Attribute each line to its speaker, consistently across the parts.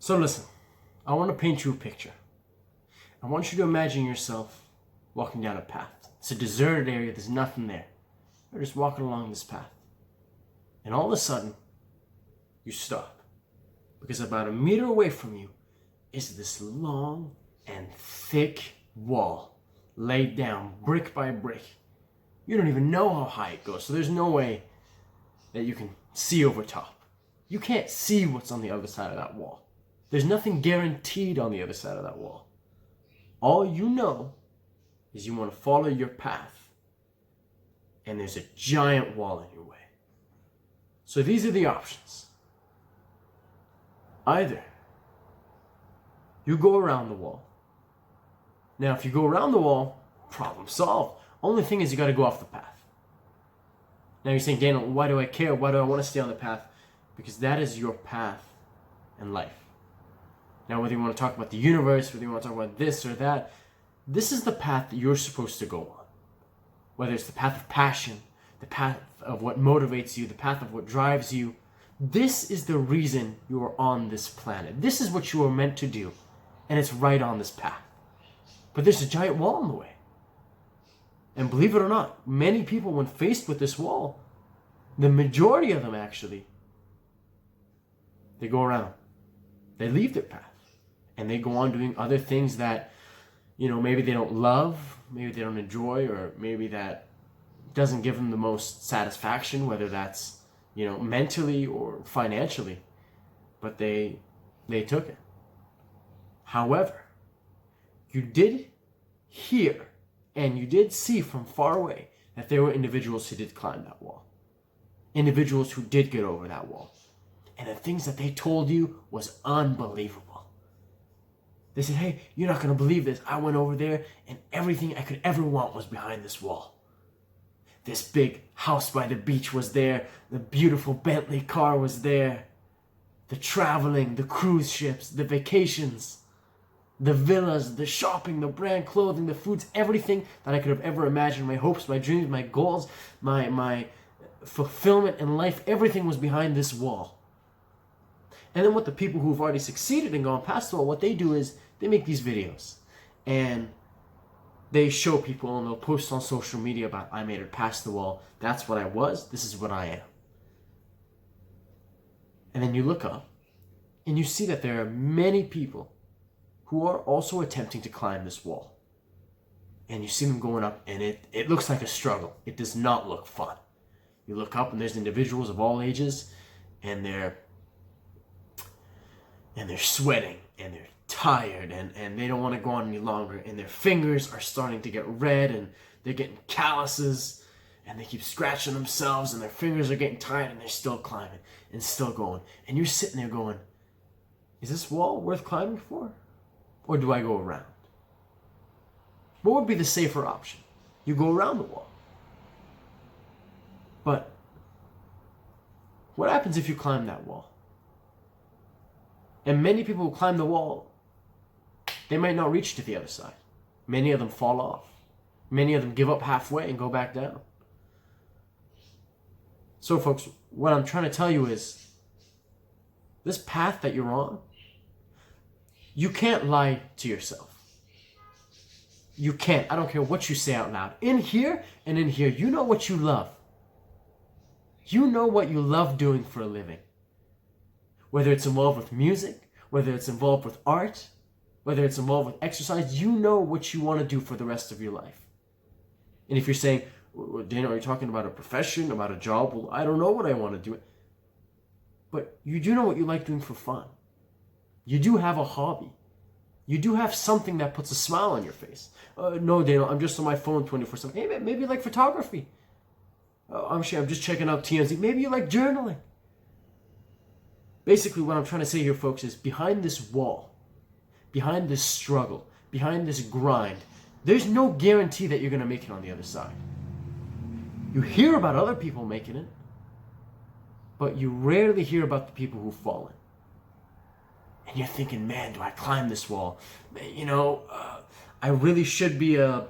Speaker 1: So listen, I want to paint you a picture. I want you to imagine yourself walking down a path. It's a deserted area, there's nothing there. You're just walking along this path. And all of a sudden, you stop. Because about a meter away from you is this long and thick wall laid down brick by brick. You don't even know how high it goes, so there's no way that you can see over top. You can't see what's on the other side of that wall. There's nothing guaranteed on the other side of that wall. All you know is you want to follow your path, and there's a giant wall in your way. So these are the options. Either you go around the wall. Now, if you go around the wall, problem solved. Only thing is you got to go off the path. Now you're saying, Daniel, why do I care? Why do I want to stay on the path? Because that is your path in life. Now, whether you want to talk about the universe, whether you want to talk about this or that, this is the path that you're supposed to go on. Whether it's the path of passion, the path of what motivates you, the path of what drives you. This is the reason you are on this planet. This is what you are meant to do. And it's right on this path. But there's a giant wall in the way. And believe it or not, many people, when faced with this wall, the majority of them actually, they go around. They leave their path. And they go on doing other things that, maybe they don't love, maybe they don't enjoy, or maybe that doesn't give them the most satisfaction, whether that's, mentally or financially. But they took it. However, you did hear and you did see from far away that there were individuals who did climb that wall. Individuals who did get over that wall. And the things that they told you was unbelievable. They said, hey, you're not going to believe this. I went over there and everything I could ever want was behind this wall. This big house by the beach was there. The beautiful Bentley car was there. The traveling, the cruise ships, the vacations, the villas, the shopping, the brand clothing, the foods, everything that I could have ever imagined. My hopes, my dreams, my goals, my fulfillment in life, everything was behind this wall. And then what the people who've already succeeded and gone past the wall, what they do is they make these videos. And they show people and they'll post on social media about, I made it past the wall. That's what I was. This is what I am. And then you look up and you see that there are many people who are also attempting to climb this wall. And you see them going up and it looks like a struggle. It does not look fun. You look up and there's individuals of all ages and they're sweating and they're tired and they don't want to go on any longer and their fingers are starting to get red and they're getting calluses and they keep scratching themselves and their fingers are getting tired and they're still climbing and still going. And you're sitting there going, is this wall worth climbing for? Or do I go around? What would be the safer option? You go around the wall. But what happens if you climb that wall? And many people who climb the wall, they might not reach to the other side. Many of them fall off. Many of them give up halfway and go back down. So folks, what I'm trying to tell you is, this path that you're on, you can't lie to yourself. You can't. I don't care what you say out loud. In here and in here, you know what you love. You know what you love doing for a living. Whether it's involved with music, whether it's involved with art, whether it's involved with exercise, you know what you want to do for the rest of your life. And if you're saying, well, Daniel, are you talking about a profession, about a job? Well, I don't know what I want to do. But you do know what you like doing for fun. You do have a hobby. You do have something that puts a smile on your face. No, Daniel, I'm just on my phone 24/7. Hey, maybe you like photography. I'm just checking out TMZ. Maybe you like journaling. Basically, what I'm trying to say here, folks, is behind this wall, behind this struggle, behind this grind, there's no guarantee that you're going to make it on the other side. You hear about other people making it, but you rarely hear about the people who've fallen. And you're thinking, man, do I climb this wall? I really should be a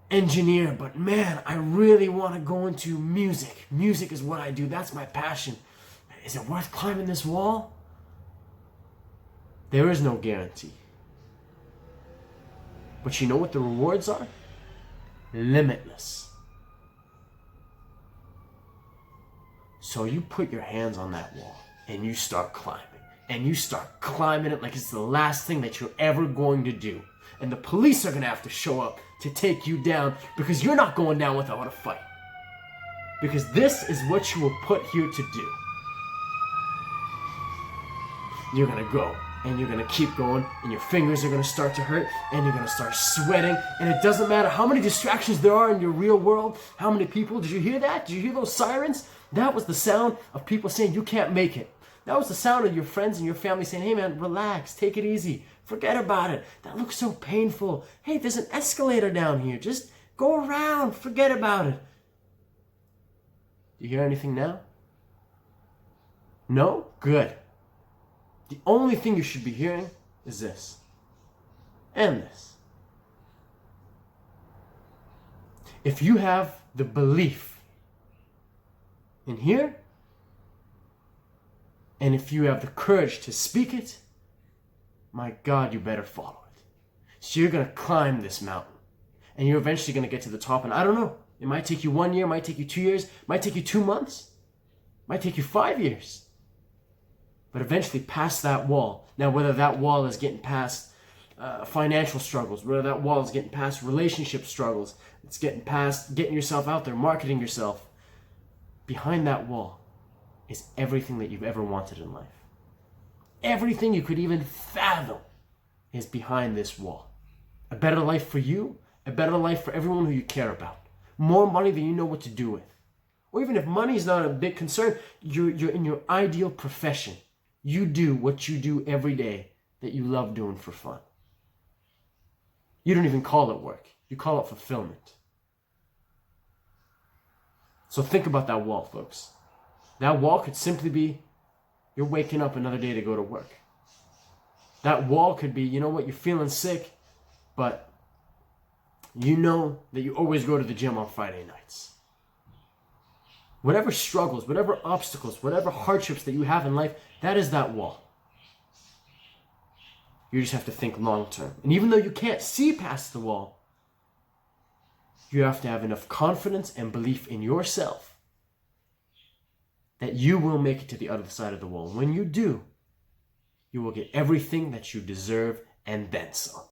Speaker 1: engineer, but man, I really want to go into music. Music is what I do. That's my passion. Is it worth climbing this wall? There is no guarantee. But you know what the rewards are? Limitless. So you put your hands on that wall and you start climbing. And you start climbing it like it's the last thing that you're ever going to do. And the police are going to have to show up to take you down because you're not going down without a fight. Because this is what you were put here to do. You're going to go and you're going to keep going and your fingers are going to start to hurt and you're going to start sweating. And it doesn't matter how many distractions there are in your real world, how many people. Did you hear that? Did you hear those sirens? That was the sound of people saying you can't make it. That was the sound of your friends and your family saying, hey man, relax, take it easy, forget about it. That looks so painful. Hey, there's an escalator down here. Just go around, forget about it. Do you hear anything now? No? Good. The only thing you should be hearing is this. And this. If you have the belief in here, and if you have the courage to speak it, my God, you better follow it. So you're going to climb this mountain. And you're eventually going to get to the top. And I don't know. It might take you 1 year, might take you 2 years, might take you 2 months, might take you 5 years. But eventually past that wall. Now, whether that wall is getting past financial struggles, whether that wall is getting past relationship struggles, it's getting past getting yourself out there, marketing yourself. Behind that wall is everything that you've ever wanted in life. Everything you could even fathom is behind this wall. A better life for you, a better life for everyone who you care about. More money than you know what to do with. Or even if money is not a big concern, you're in your ideal profession. You do what you do every day that you love doing for fun. You don't even call it work. You call it fulfillment. So think about that wall, folks. That wall could simply be you're waking up another day to go to work. That wall could be, you know what, you're feeling sick, but you know that you always go to the gym on Friday nights. Whatever struggles, whatever obstacles, whatever hardships that you have in life, that is that wall. You just have to think long term. And even though you can't see past the wall, you have to have enough confidence and belief in yourself that you will make it to the other side of the wall. When you do, you will get everything that you deserve and then some.